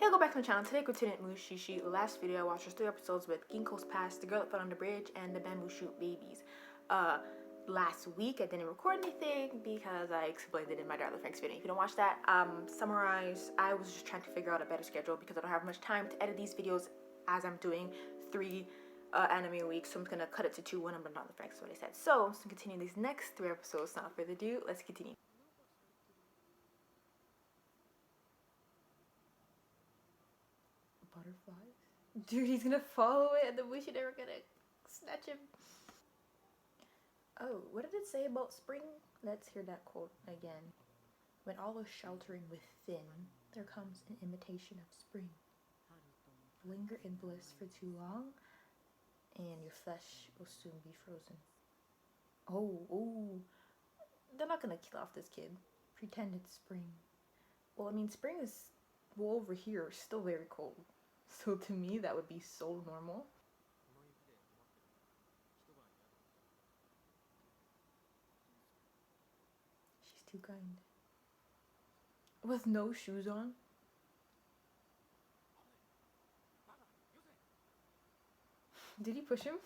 Hey, go back to my channel. Today, continuing Mushishi. The last video I watched was 3 episodes with Ginkgo's Past, The Girl That Fell on the Bridge, and the Bamboo Shoot Babies. Last week I didn't record anything because I explained it in my Darling Franks video. If you don't watch that, summarize. I was just trying to figure out a better schedule because I don't have much time to edit these videos as I'm doing 3 anime a week, so I'm just gonna cut it to 2 when I'm done Darling Franks, is what I said. So I'm just gonna continue these next 3 episodes. Without further ado, let's continue. Butterflies? Dude, he's gonna follow it and the Mushi never gonna snatch him. Oh, what did it say about spring? Let's hear that quote again. When all is sheltering within, there comes an imitation of spring. Linger in bliss for too long, and your flesh will soon be frozen. Oh, they're not gonna kill off this kid. Pretend it's spring. Well, I mean, spring is, well, over here, still very cold. So to me, that would be so normal. She's too kind. With no shoes on? Did he push him?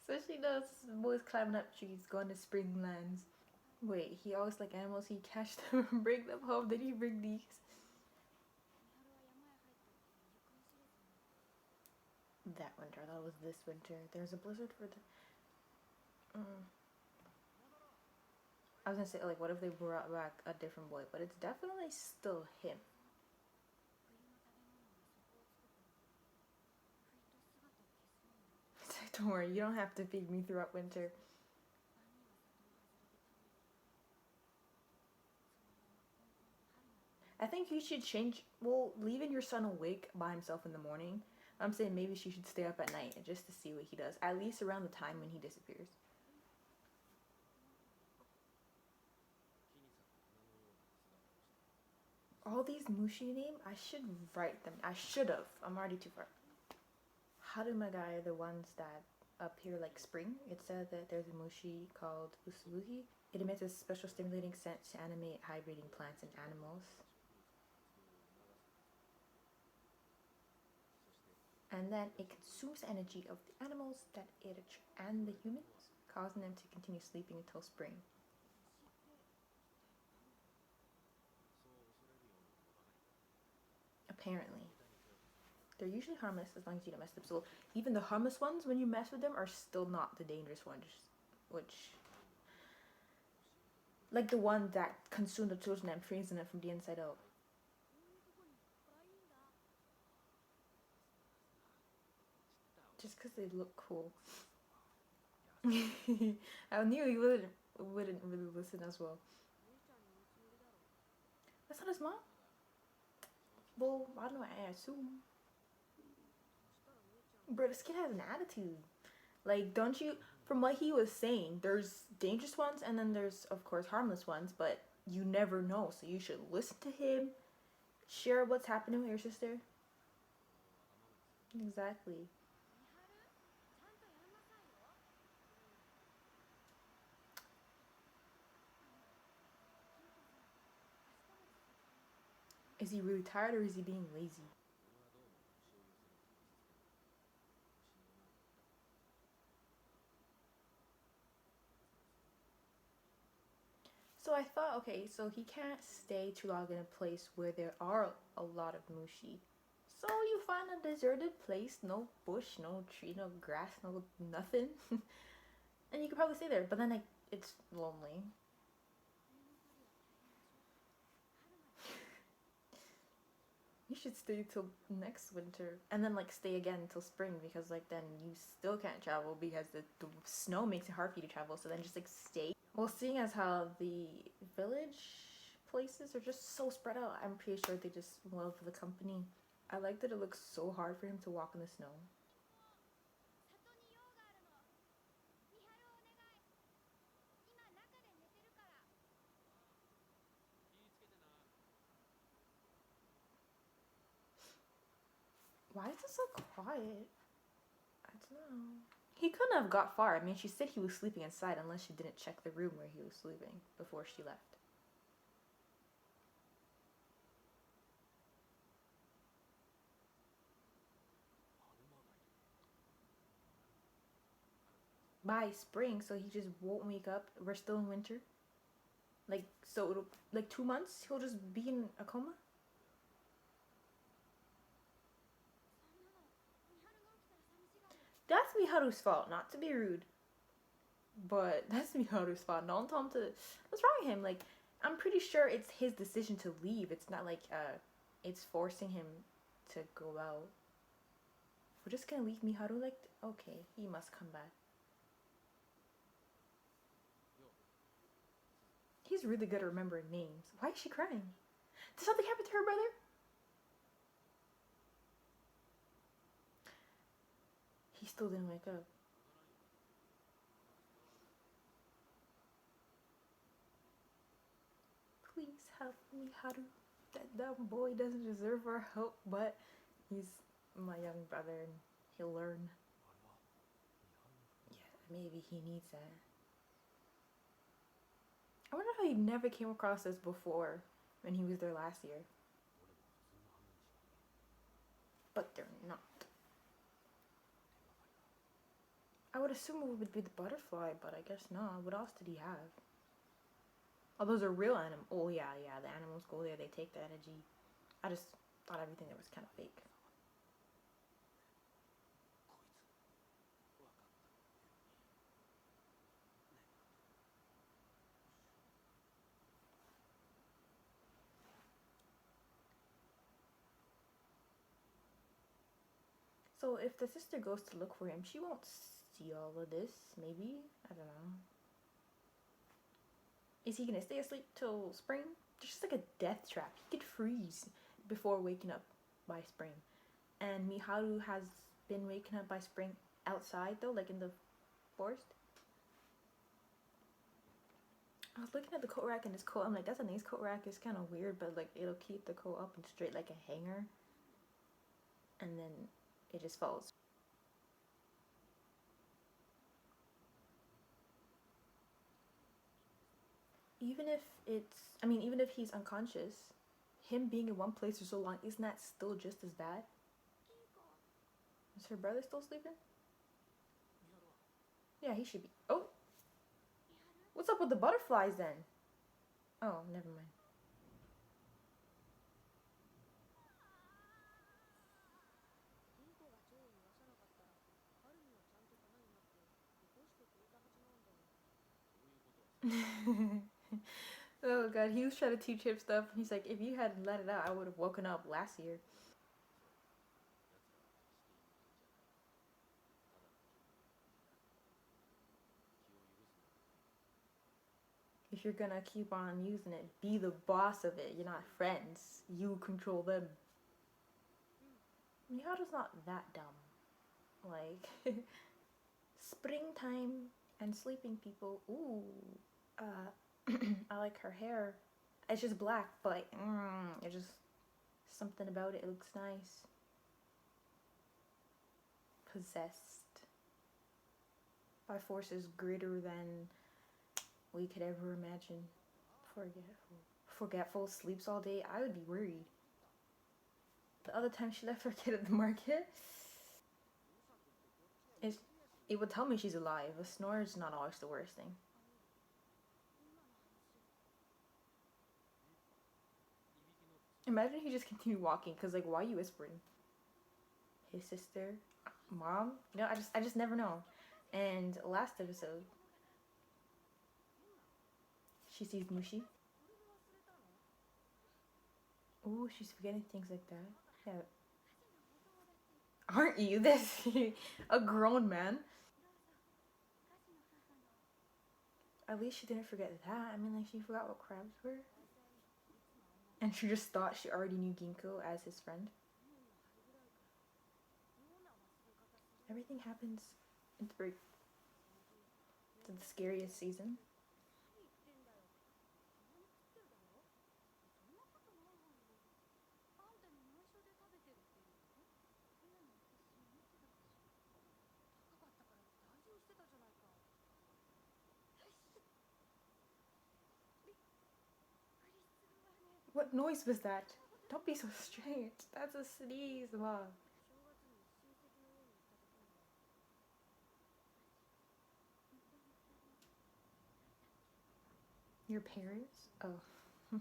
So she knows boys climbing up trees, going to spring lands. Wait, he always like animals, he catch them and bring them home. Did he bring these? That winter, that was this winter. There's a blizzard for the... I was gonna say, like, what if they brought back a different boy? But it's definitely still him. Don't worry, you don't have to feed me throughout winter. I think you should change, well, leaving your son awake by himself in the morning. I'm saying maybe she should stay up at night just to see what he does, at least around the time when he disappears. All these Mushi names, I should write them. I should have. I'm already too far. Harumagai are the ones that appear like spring. It said that there's a Mushi called Usubuhi. It emits a special stimulating scent to animate high-breeding plants and animals. And then it consumes the energy of the animals that it and the humans, causing them to continue sleeping until spring. Apparently. They're usually harmless as long as you don't mess them. So even the harmless ones, when you mess with them, are still not the dangerous ones. Which, like the one that consumed the children and freezing them from the inside out. Just because they look cool. I knew he wouldn't really listen as well. That's not his mom? Well, I don't know, I assume. Bro, this kid has an attitude. Like, don't you, from what he was saying, there's dangerous ones and then there's, of course, harmless ones, but you never know, so you should listen to him, share what's happening with your sister. Exactly. Is he really tired or is he being lazy? So I thought, okay, so he can't stay too long in a place where there are a lot of Mushi. So you find a deserted place, no bush, no tree, no grass, no nothing. And you could probably stay there, but then like, it's lonely. You should stay till next winter and then like stay again until spring, because like then you still can't travel because the snow makes it hard for you to travel, so then just like stay. Well, seeing as how the village places are just so spread out, I'm pretty sure they just love the company. I like that it looks so hard for him to walk in the snow. Why is it so quiet? I don't know. He couldn't have got far. I mean, she said he was sleeping inside unless she didn't check the room where he was sleeping before she left. by spring, so he just won't wake up. We're still in winter. Like, so it'll, like 2 months, he'll just be in a coma? That's Miharu's fault, not to be rude. But that's Miharu's fault. Don't tell him to... What's wrong with him? Like, I'm pretty sure it's his decision to leave. It's not like, it's forcing him to go out. We're just gonna leave Miharu like... Okay, he must come back. He's really good at remembering names. Why is she crying? Did something happen to her brother? He still didn't wake up. Please help me, Haru. That dumb boy doesn't deserve our help, but he's my young brother and he'll learn. Yeah, maybe he needs that. I wonder how he never came across this before when he was there last year. But they're not. I would assume it would be the butterfly, but I guess not. What else did he have? Oh, those are real animals. Oh, yeah, the animals go there, they take the energy. I just thought everything there was kind of fake. So if the sister goes to look for him, she won't see all of this, maybe? I don't know. Is he gonna stay asleep till spring? There's just like a death trap. He could freeze before waking up by spring. And Miharu has been waking up by spring outside though, like in the forest. I was looking at the coat rack and this coat, I'm like, that's a nice coat rack. It's kind of weird, but like it'll keep the coat up and straight like a hanger. And then it just falls. Even if even if he's unconscious, him being in one place for so long, isn't that still just as bad? Is her brother still sleeping? Yeah, he should be. Oh! What's up with the butterflies then? Oh, never mind. Oh god, he was trying to teach him stuff. He's like, if you hadn't let it out, I would have woken up last year. If you're gonna keep on using it, be the boss of it. You're not friends. You control them. Miharu's not that dumb. Like, springtime and sleeping people. Ooh. I like her hair. It's just black, but it's just something about it. It looks nice. Possessed by forces greater than we could ever imagine. Forgetful sleeps all day. I would be worried. The other time she left her kid at the market, it would tell me she's alive. A snore is not always the worst thing. Imagine he just continued walking, cause like, why are you whispering? His sister, mom. You know, I just never know. And last episode, she sees Mushi. Ooh, she's forgetting things like that. Yeah. Aren't you this a grown man? At least she didn't forget that. I mean, like, she forgot what crabs were. And she just thought she already knew Ginkgo as his friend. Everything happens in the scariest season. What noise was that? Don't be so strange. That's a sneeze, Mom. Your parents? Oh.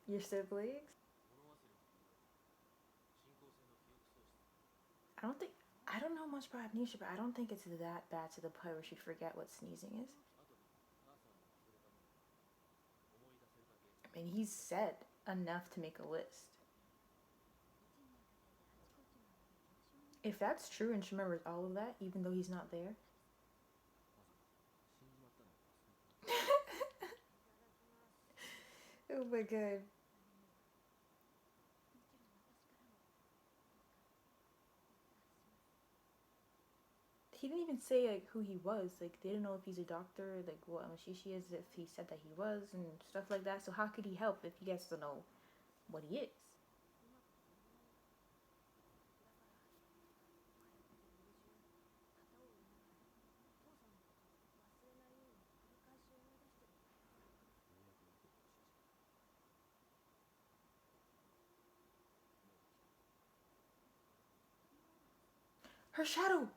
Your siblings? I don't know much about amnesia, but I don't think it's that bad to the point where she'd forget what sneezing is. I mean, he's said enough to make a list. If that's true and she remembers all of that, even though he's not there. Oh my god. He didn't even say like who he was. Like they didn't know if he's a doctor, like what Mushishi is, if he said that he was and stuff like that. So how could he help if he gets to know what he is? Her shadow!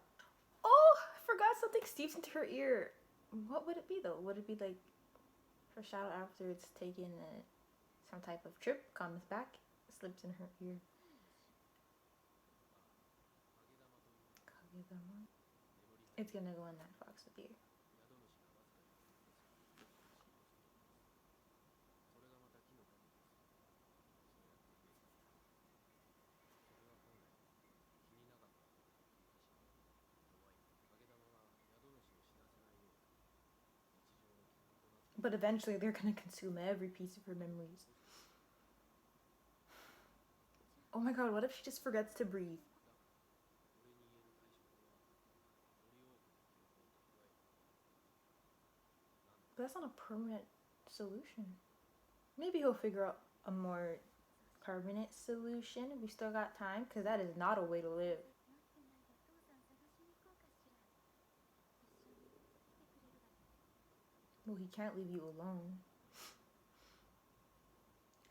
Oh, I forgot something steeps into her ear. What would it be though? Would it be like her shadow after it's taken some type of trip, comes back, slips in her ear? It's gonna go in that box with you. But eventually they're gonna consume every piece of her memories. Oh my god, what if she just forgets to breathe? But that's not a permanent solution. Maybe he'll figure out a more permanent solution. We still got time, because that is not a way to live. Well, he can't leave you alone.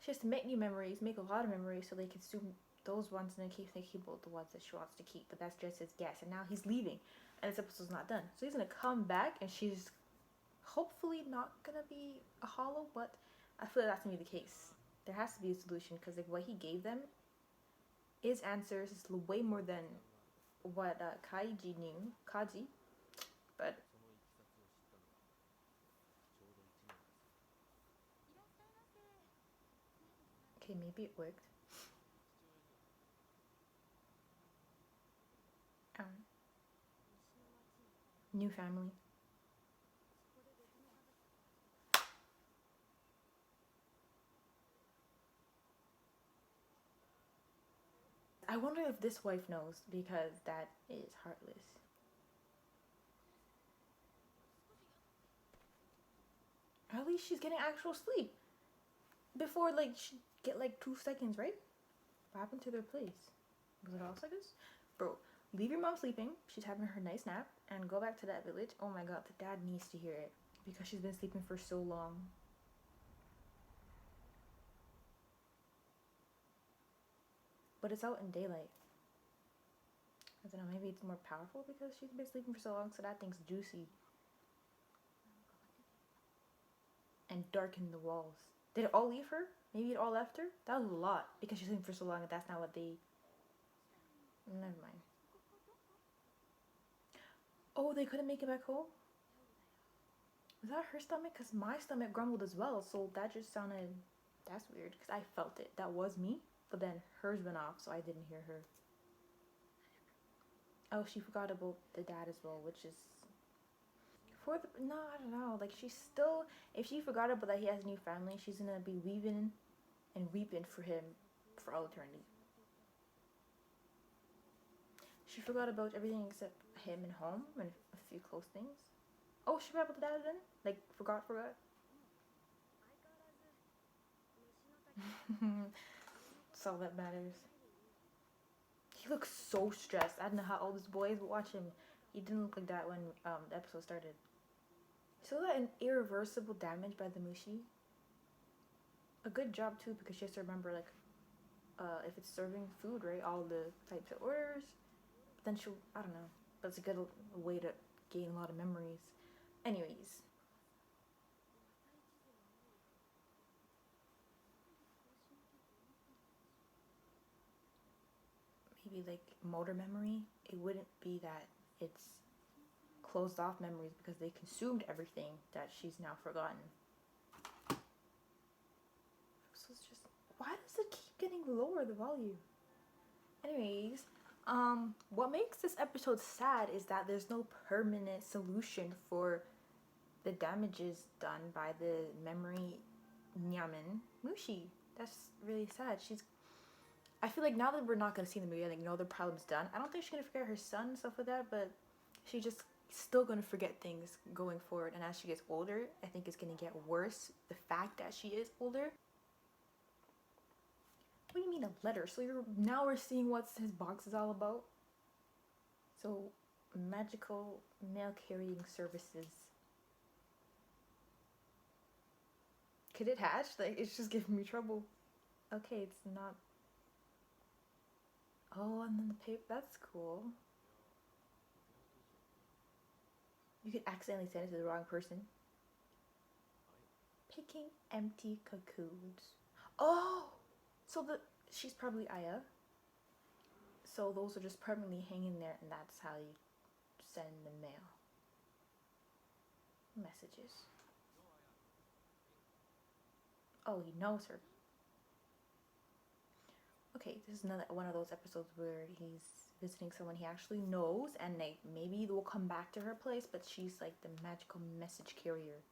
She has to make new memories, make a lot of memories, so they consume those ones and then they keep both the ones that she wants to keep. But that's just his guess. And now he's leaving, and this episode's not done. So he's gonna come back, and she's hopefully not gonna be a hollow. But I feel like that's gonna be the case. There has to be a solution because like what he gave them is answers. It's way more than what Kaiji knew. Kaji, but okay, maybe it worked. Um, New family. I wonder if this wife knows because that is heartless. At least she's getting actual sleep before like she get like 2 seconds, right? What happened to their place? Was it all seconds? Bro, leave your mom sleeping. She's having her nice nap and go back to that village. Oh my god, the dad needs to hear it because she's been sleeping for so long. But it's out in daylight. I don't know, maybe it's more powerful because she's been sleeping for so long, so that thing's juicy. And darken the walls. Did it all leave her? Maybe it all left her? That was a lot because she's sleeping for so long and that's not what they. Never mind. Oh, they couldn't make it back home? Was that her stomach? Because my stomach grumbled as well, so that just sounded. That's weird because I felt it. That was me, but then hers went off, so I didn't hear her. Oh, she forgot about the dad as well, which is. For the. No, I don't know. Like, she's still. If she forgot about that he has a new family, she's gonna be weaving and weeping for him for all eternity. She forgot about everything except him and home and a few close things. Oh, she forgot about the dad then? Like, forgot? That's all that matters. He looks so stressed. I don't know how all these boys would watch him. He didn't look like that when the episode started. So that an irreversible damage by the mushi. A good job too because she has to remember like if it's serving food, right? All the types of orders. But then she'll I don't know. But it's a good way to gain a lot of memories. Anyways, maybe like motor memory. It wouldn't be that it's closed off memories because they consumed everything that she's now forgotten. So it's just, why does it keep getting lower, the volume? Anyways, what makes this episode sad is that there's no permanent solution for the damages done by the memory nyaman Mushi. That's really sad. I feel like now that we're not gonna see the movie, I think the problem's done. I don't think she's gonna forget her son and stuff like that, but she's just still gonna forget things going forward. And as she gets older, I think it's gonna get worse. The fact that she is older. What do you mean a letter? So now we're seeing what his box is all about. So magical mail carrying services. Could it hatch? Like, it's just giving me trouble. Okay, it's not. Oh, and then the paper. That's cool. You could accidentally send it to the wrong person. Picking empty cocoons. Oh! So she's probably Aya. So those are just permanently hanging there, and that's how you send the mail. Messages. Oh, he knows her. Okay, this is another one of those episodes where he's visiting someone he actually knows, and maybe they'll come back to her place, but she's like the magical message carrier.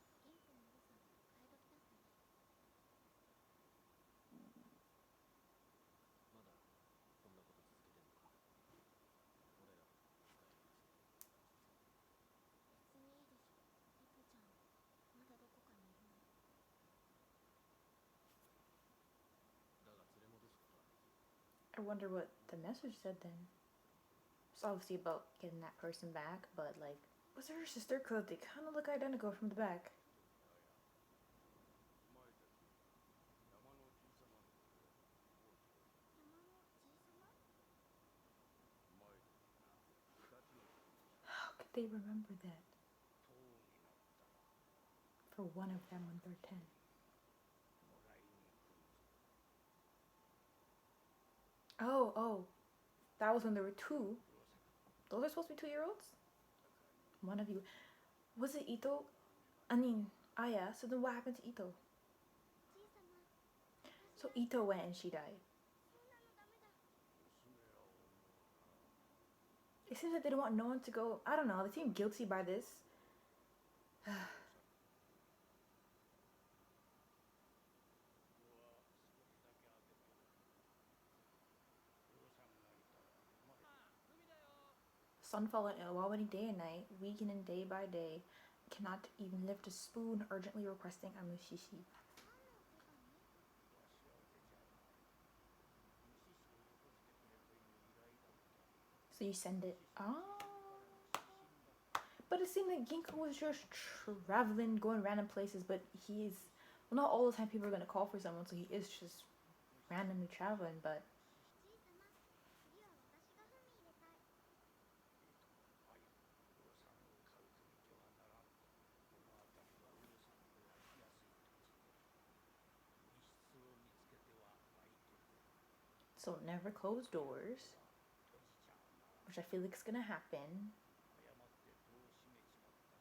I wonder what the message said then. It's obviously about getting that person back, but like, was her sister? Cause they kind of look identical from the back. How could they remember that? For one of them when they're 10. Oh, that was when there were 2. Those are supposed to be 2-year-olds? One of you. Was it Ito? I mean, Aya. So then what happened to Ito? So Ito went and she died. It seems like they don't want no one to go. I don't know. They seem guilty by this. Son fallen ill while waiting day and night, weakening day by day, cannot even lift a spoon, urgently requesting a mushi-shi. So you send it. But it seemed like Ginkgo was just traveling, going random places, but well, not all the time people are going to call for someone, so he is just randomly traveling, but so never close doors, which I feel like is going to happen.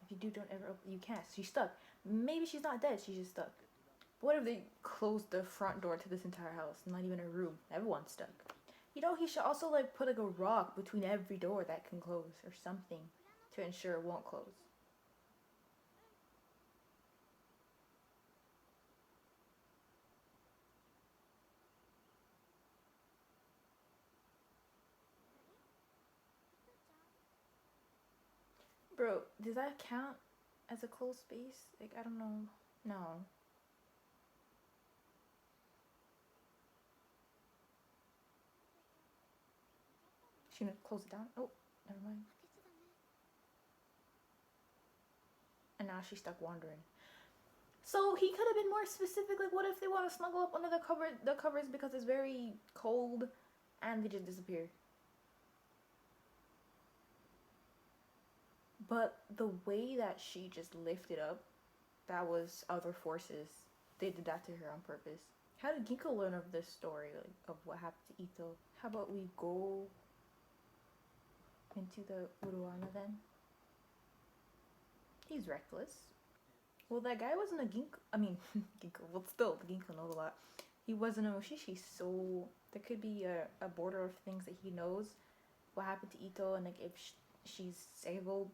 If you do, don't ever open. You can't. She's stuck. Maybe she's not dead. She's just stuck. But what if they closed the front door to this entire house? Not even a room. Everyone's stuck. You know, he should also like put like a rock between every door that can close or something to ensure it won't close. Bro, does that count as a closed space? Like, I don't know. No. She gonna close it down? Oh, never mind. And now she's stuck wandering. So he could have been more specific. Like, what if they want to snuggle up under the covers because it's very cold, and they just disappear? But the way that she just lifted up, that was other forces. They did that to her on purpose. How did Ginkgo learn of this story, like of what happened to Ito? How about we go into the Uruana then? He's reckless. Well, that guy wasn't a Ginkgo. I mean, Ginkgo. Well, still, the Ginkgo knows a lot. He wasn't a Mushishi, so there could be a border of things that he knows. What happened to Ito, and like if she's savable.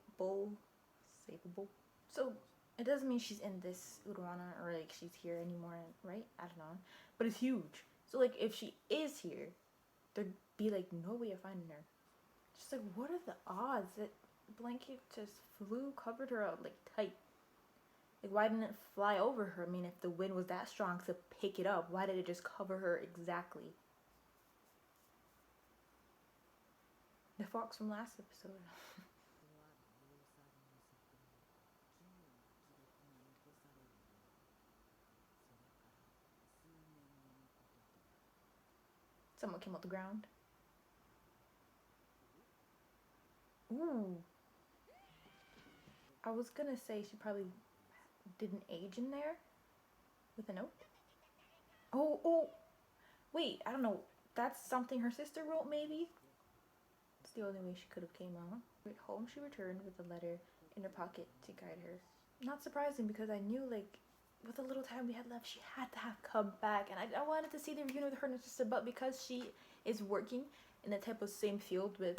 So it doesn't mean she's in this Uruana or like she's here anymore, right? I don't know. But it's huge. So like if she is here, there'd be like no way of finding her. Just like, what are the odds that blanket just covered her up like tight? Like, why didn't it fly over her? I mean, if the wind was that strong to pick it up, why did it just cover her exactly? The fox from last episode. Someone came out the ground. Ooh. I was gonna say she probably didn't age in there with a note. Oh. Wait, I don't know. That's something her sister wrote, maybe? It's the only way she could have came out. At home, she returned with a letter in her pocket to guide her. Not surprising, because I knew, like, with the little time we had left, she had to have come back. And I wanted to see the reunion with her and her sister, but because she is working in the type of same field with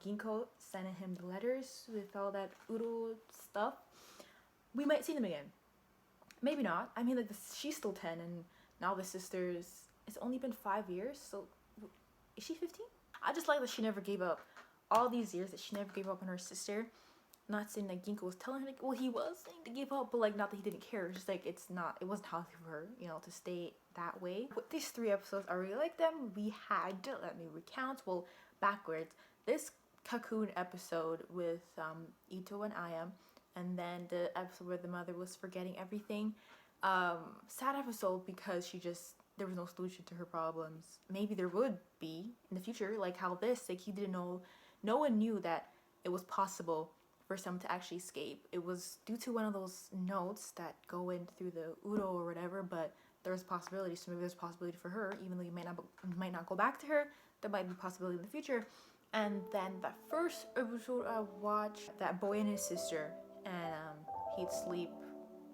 Ginkgo, sending him the letters with all that Uro stuff, we might see them again. Maybe not. I mean, like, she's still 10, and now the sisters, it's only been 5 years, so is she 15? I just like that she never gave up. All these years that she never gave up on her sister. Not saying that Ginkgo was telling her, like, well, he was saying to give up, but like, not that he didn't care. It's just like, it wasn't healthy for her, you know, to stay that way. With these 3 episodes, I really like them. We had, let me recount, well, backwards. This Cocoon episode with Ito and Aya, and then the episode where the mother was forgetting everything. Sad episode because there was no solution to her problems. Maybe there would be in the future, like how this, like he didn't know, no one knew that it was possible for someone to actually escape. It was due to one of those notes that go in through the Uro or whatever, but there's possibilities, so maybe there's a possibility for her, even though you might not go back to her, there might be a possibility in the future. And then the first episode I watched, that boy and his sister, and he'd sleep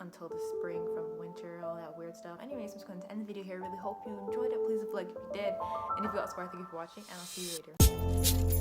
until the spring from winter, all that weird stuff. Anyways, I'm just going to end the video here. I really hope you enjoyed it. Please leave a like if you did, and if you got so far, thank you for watching, and I'll see you later.